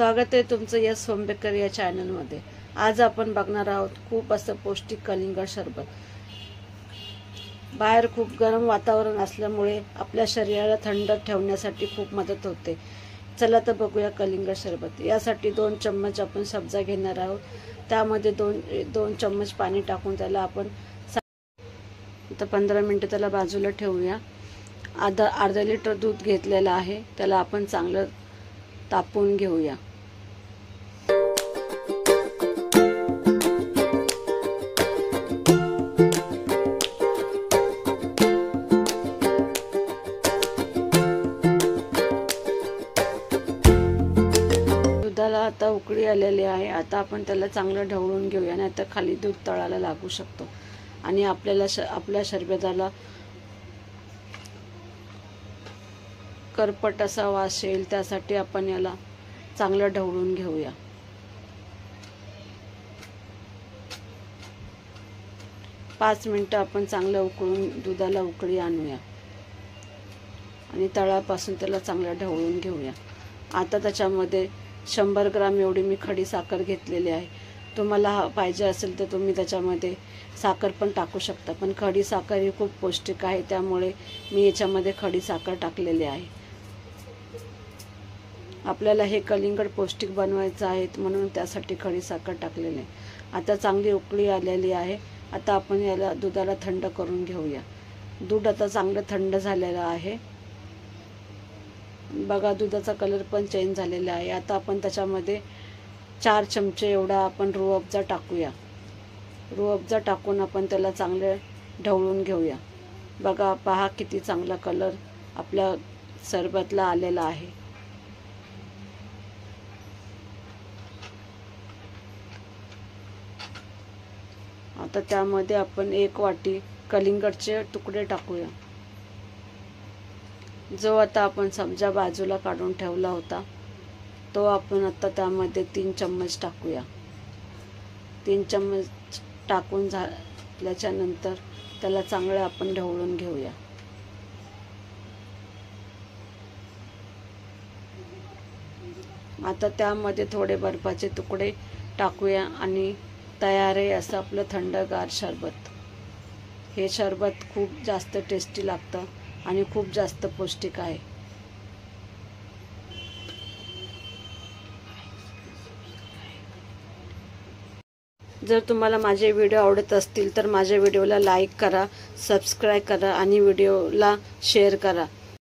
स्वागत आहे तुमचं यस होम बेकर या चॅनलमध्ये। आज आपण बघणार आहोत खूप असं पौष्टिक कलिंगड सरबत। बाहेर खूप गरम वातावरण असल्यामुळे आपल्या शरीराला थंड ठेवण्यासाठी खूप मदत होते। चला तर बघूया कलिंगड सरबत। यासाठी 2 चम्मच आपण सब्जा घेणार आहोत। त्यामध्ये 2 चम्मच पाणी टाकून त्याला आपण 15 मिनिटे त्याला बाजूला ठेवूया। अर्धा लिटर दूध घेतलेलं आहे, त्याला आपण चांगलं तापवून घेऊया। दुधाला आता उकळी आलेली आहे। आता आपण त्याला चांगलं ढवळून घेऊया, नाहीतर खाली दूध तळाला लागू शकतो आणि आपल्या शरबताला करपट असा वास येईल। त्यासाठी आपण याला चांगलं ढवळून घेऊया। पाच मिनिटं आपण चांगलं उकळून दुधाला उकळी आणूया आणि तळापासून त्याला चांगलं ढवळून घेऊया। आता त्याच्यामध्ये 100 ग्राम एवढी मी खडी साखर घेतलेली आहे। तुम्हाला पाहिजे असेल तर तुम्ही त्याच्यामध्ये साखर पण टाकू शकता, पण खडी साखर ही खूप पौष्टिक आहे, त्यामुळे मी याच्यामध्ये खडी साखर टाकलेली आहे। आपल्याला हे कलिंगड पौष्टिक बनवायचं आहे म्हणून त्यासाठी खडी साखर टाकलेली आहे। आता चांगली उकळी आलेली आहे। आता आपण याला दुधाला थंड करून घेऊया। दूध आता चांगलं थंड झालेलं आहे। बघा दुधाचा कलर पण चेंज झालेला आहे। आता आपण त्याच्यामध्ये 4 चमचे एवढा आपण रूअफजा टाकूया। रूअफजा टाकून आपण त्याला चांगले ढवळून घेऊया। बघा पहा किती चांगला कलर आपल्या सरबतला आलेला आहे। आता त्यामध्ये आपण 1 वाटी कलिंगडचे तुकडे टाकूया। जो आता आपण सब्जा बाजूला काढून ठेवला होता तो आपण आता त्यामध्ये 3 चम्मच टाकूया। 3 चम्मच टाकून झाल्याच्या नंतर त्याला चांगलं आपण ढवळून घेऊया। आता त्यामध्ये थोडे बर्फाचे तुकडे टाकूया आणि तयार आहे असं आपलं थंडगार सरबत। हे सरबत खूप जास्त टेस्टी लागतं आणि खूप जास्त पौष्टिक आहे। जर तुम्हाला माझे व्हिडिओ आवडत असतील तर माझ्या व्हिडिओला लाईक करा, सबस्क्राईब करा आणि व्हिडिओला शेअर करा।